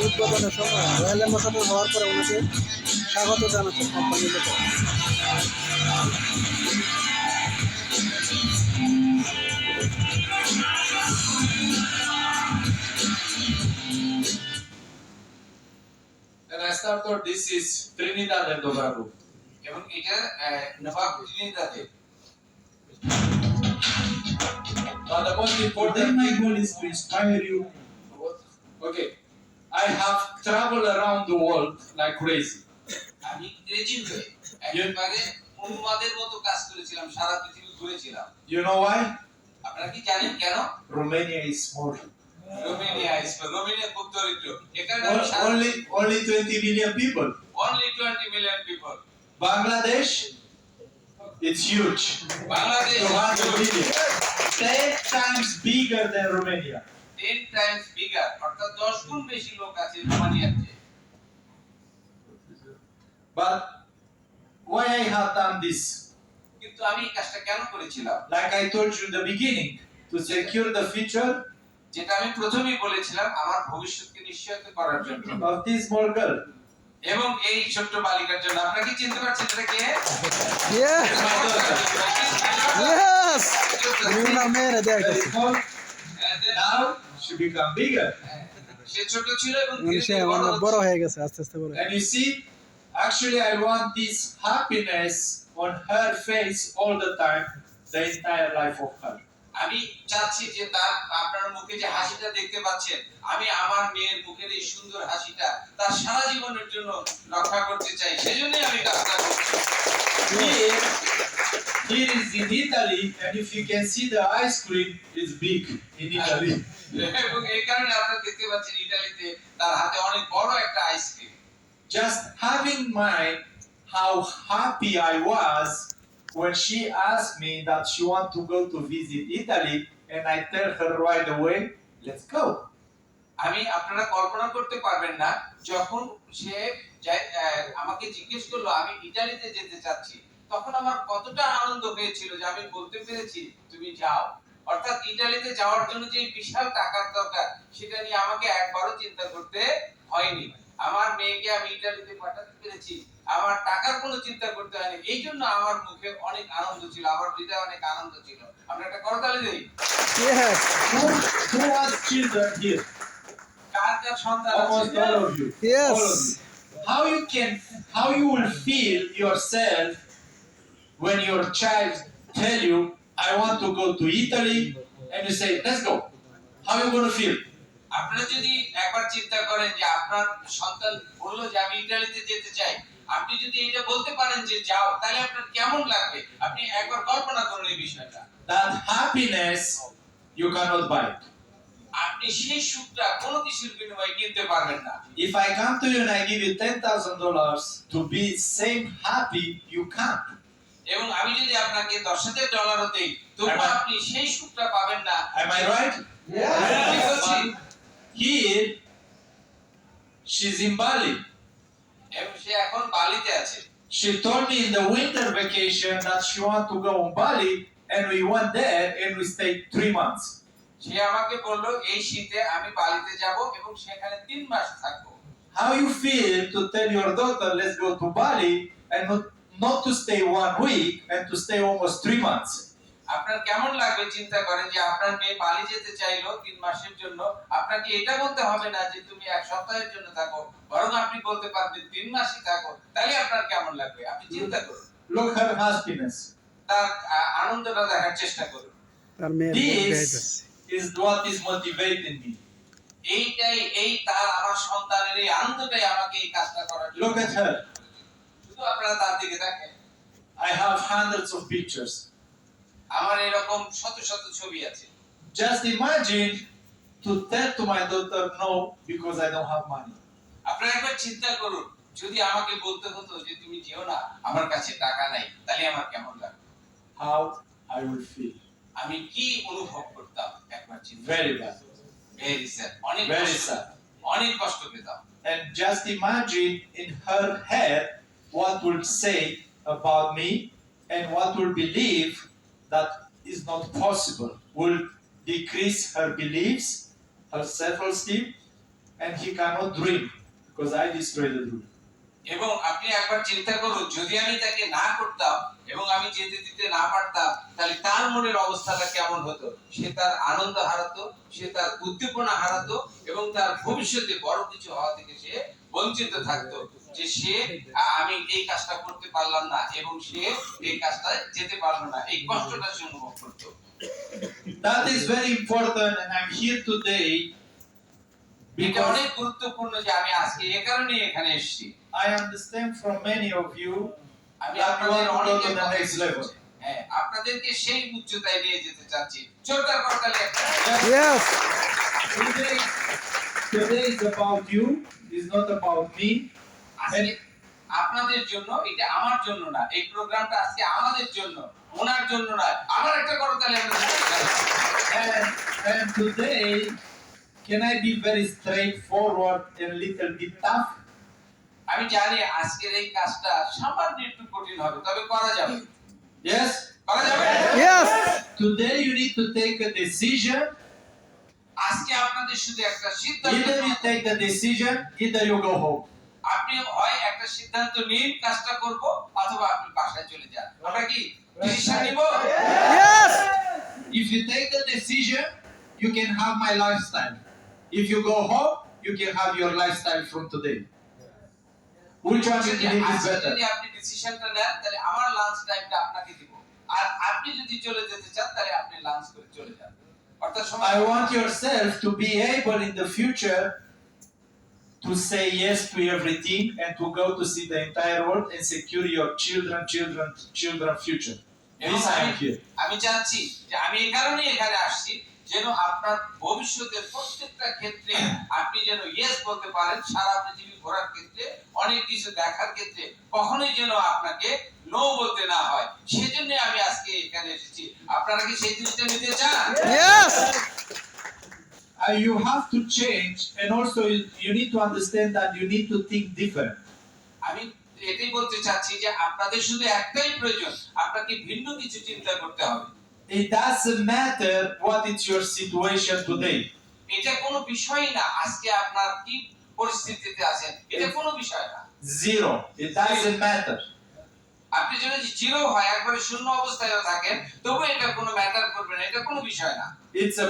উদ্বোধনের সময় royal ambassador হওয়ার পরে ওনাকে স্বাগত জানাচ্ছে কোম্পানির লোক। And I thought this is Trinidad and Tobago. এবং এটা নবাব ত্রিনিদাদে। But the most important My thing, goal is to inspire you. okay, I have traveled around the world like crazy. আমি ক্রেজি হয়ে একেবারে উন্মাদের মতো কাজ করেছিলাম, সারা পৃথিবী ঘুরেছিলাম। You know why? আপনারা কি জানেন কেন? Romania is small. রোমানিয়া খুব দরিদ্র, এখানে Only 20 million people. only 20 million people. Bangladesh, it's huge. Bangladesh 200 million. 10 times bigger than Romania. 10 times bigger, অর্থাৎ 10 গুণ বেশি লোক আছে রোমানিয়ার চেয়ে। But why I have done this? কিন্তু আমি এই কাজটা কেন করেছিলাম? Like I told you in the beginning, to secure the future যেটা আমি প্রথমেই বলেছিলাম, আমার ভবিষ্যৎকে নিশ্চিত করার জন্য of this small girl. এবং এই ছোট্ট বালিকার জন্য। আপনারা কি চিনতে পারছেন এটা কে? Yes! Yes! ওনার মেয়েরা Very দেখেছে। small. Now she become bigger. সে ছোট ছিল এবং মানে সে অনেক বড় হয়ে গেছে, আস্তে আস্তে বড়। And you see, actually I want this happiness on her face all the time, the entire life of her. আমি চাচ্ছি যে তার আপনার মুখে যে হাসিটা দেখতে পাচ্ছেন, আমি আমার মেয়ের মুখের এই সুন্দর হাসিটা তার সারা জীবনের জন্য রক্ষা করতে চাই, সেজন্যই আমি কাজটা করছি। Here is in Italy, and if you can see the ice cream, it's big in Italy. এবং এই কারণে আপনারা দেখতে পাচ্ছেন ইতালিতে তার হাতে অনেক বড় একটা ice cream. Just have in mind how happy I was when she asked me that she want to go to visit Italy, and I tell her right away, let's go. আমি আপনারা কল্পনা করতে পারবেন না, যখন সে আমাকে জিজ্ঞেস করলো আমি ইতালিতে যেতে চাচ্ছি, তখন আমার কতটা আনন্দ হয়েছিল যে আমি বলতে পেরেছি তুমি যাও। অর্থাৎ ইতালিতে যাওয়ার জন্য যে বিশাল টাকার দরকার, সেটা নিয়ে আমাকে একবারও চিন্তা করতে হয়নি। আমার মেয়েকে আমি ইতালিতে পাঠাতে পেরেছি, আমার টাকার কোনো চিন্তা করতে হয়নি। এই জন্য আমার মুখে অনেক আনন্দ ছিল, আমার হৃদয়ে অনেক আনন্দ ছিল। আমরা একটা করতালি দেই। Yes! Who has children here? কার কার সন্তান Almost আছে? all of you. Yes. All of you. How you will feel yourself when your child tell you, I want to go to Italy, and you say, let's go. How you going to feel? আপনারা যদি একবার চিন্তা করেন যে আপনার সন্তান বললো যে আমি ইতালিতে যেতে চাই, আপনি যদি এটা বলতে পারেন যে যাও, তাহলে আপনার কেমন লাগবে? আপনি একবার কল্পনা করুন এই বিষয়টা। That happiness you cannot buy. আপনি সেই সুখটা কোনো কিছুর বিনিময়ে কিনতে পারবেন না। If I come to you and I give you $10,000 to be same happy, you can't. এবং আমি যদি আপনাকে $10,000 দেই, তবুও আপনি সেই সুখটা পাবেন না। Am I right? Yes. Here, she's in Bali. এবং সে এখন বালিতে আছে। She told me in the winter vacation that she want to go on Bali, and we went there and we stayed 3 months. সে আমাকে বললো এই শীতে আমি বালিতে যাব এবং সেখানে 3 মাস থাকবো। How you feel to tell your daughter, let's go to Bali, and not to stay 1 week and to stay almost 3 months? আপনার কেমন লাগবে চিন্তা করেন যে আপনার মেয়ে বালি যেতে চাইলো 3 মাসের জন্য, আপনাকে এটা বলতে হবে না যে তুমি 1 সপ্তাহের জন্য থাকো, বরং আপনি বলতে পারবেন 3 মাসই থাকো। তাহলে আপনার কেমন লাগবে? আপনি চিন্তা করুন, Look her happiness. তার আনন্দটা দেখার চেষ্টা করুন। তার মেয়ের This is what is motivating me. এই তার আমার সন্তানের এই আনন্দটাই আমাকে এই কাজটা করার জন্য। Look at her. শুধু আপনারা তার দিকে দেখেন। I have hundreds of pictures. আমার এরকম শত শত ছবি আছে। Just imagine to tell to my daughter no because I don't have money. আপনারা একবার চিন্তা করুন যদি আমাকে বলতে হতো যে তুমি যেও না, আমার কাছে টাকা নাই, তাহলে আমার কেমন লাগতো? how I will feel. আমি কি অনুভব করতাম একবার চিন্তা Very bad. ভেরি স্যাড, অনেক Very কষ্ট, sad. অনেক কষ্ট পেতাম। And just imagine in her head what will say about me and what will believe that is not possible. Will decrease her beliefs, her self-esteem, and he cannot dream because I destroyed the dream. এবং আপনি একবার চিন্তা করুন, যদি আমি তাকে না করতাম এবং আমি যেতে দিতে না পারতাম, তাহলে তার মনের অবস্থাটা কেমন হতো? সে তার আনন্দ হারাতো, সে তার উদ্দীপনা হারাতো এবং তার ভবিষ্যতে বড় কিছু হওয়া থেকে সে বঞ্চিত থাকতো। যে সে আমি এই কাজটা করতে পারলাম না এবং সে এই কাজটা যেতে পারলো না, এই কষ্টটা সে অনুভব করতো। That is very important, and I'm here today এটা because অনেক গুরুত্বপূর্ণ যে আমি আজকে এই কারণে এখানে এসেছি। I understand from many of you আমি that you আপনাদের want to go অনেকের to the কথা next level. শুনছি। হ্যাঁ, আপনাদেরকে সেই উচ্চতায় নিয়ে যেতে চাচ্ছি। জোরদার করতালি একটা। Yes. Today is about you, it's not about me. আজকে আপনাদের জন্য, এটা আমার জন্য না, এই প্রোগ্রামটা আজকে আমাদের জন্য, ওনার জন্য না। আবার একটা করতালি আমরা দিতে চাই। And today, can I be very straightforward and little bit tough? আমি জানি আজকের এই কাজটা সামান্য একটু কঠিন হবে, তবে করা যাবে। Yes? করা যাবে। Yes. Today you need to take a decision. আজকে আপনাদের শুধু একটা সিদ্ধান্ত Either you নিতে হবে। take the decision, either you go home. আপনি হয় একটা সিদ্ধান্ত নিন, কাজটা করব, অথবা আপনি বাসায় চলে যান। আমরা কি ডিসিশন নিব? Yes. If you take the decision, you can have my lifestyle. If you go home, you can have your lifestyle from today. Which one do you think is আজকে better? যদি আপনি ডিসিশনটা নেন, তাহলে আমার লাঞ্চ টাইমটা আপনাকে দিব। আর আপনি যদি চলে যেতে চান, তাহলে আপনি লাঞ্চ করে চলে যান। অর্থাৎ সময় I want yourself to be able in the future to say yes to everything and to go to see the entire world and secure your children future. This I am here. আমি চাচ্ছি যে আমি এই কারণে এখানে আসছি, যেন আপনার ভবিষ্যতের প্রত্যেকটা ক্ষেত্রে আপনি যেন ইয়েস বলতে পারেন, সারা পৃথিবী ঘোরার ক্ষেত্রে, অনেক কিছু দেখার ক্ষেত্রে কখনোই যেন আপনাকে নো বলতে না হয়। সেজন্য আমি আজকে এখানে এসেছি। আপনারা কি সেই জিনিসটা নিতে চান? Yes. You have to change, and also you need to understand that you need to think different. আমি এটাই বলতে চাচ্ছি যে আপনাদের শুধু একটাই প্রয়োজন, আপনাকে ভিন্ন কিছু চিন্তা করতে হবে। It doesn't matter what is your situation today. এটা কোনো বিষয়ই না, আজকে আপনার কি পরিস্থিতিতে আছেন, এটা কোনো বিষয় না। Zero. It doesn't matter. আপনি যদি জিরো হয়, একবারে শূন্য অবস্থায় থাকেন, তবু এটা কোনো ম্যাটার করবে না, এটা কোনো বিষয় না। It's a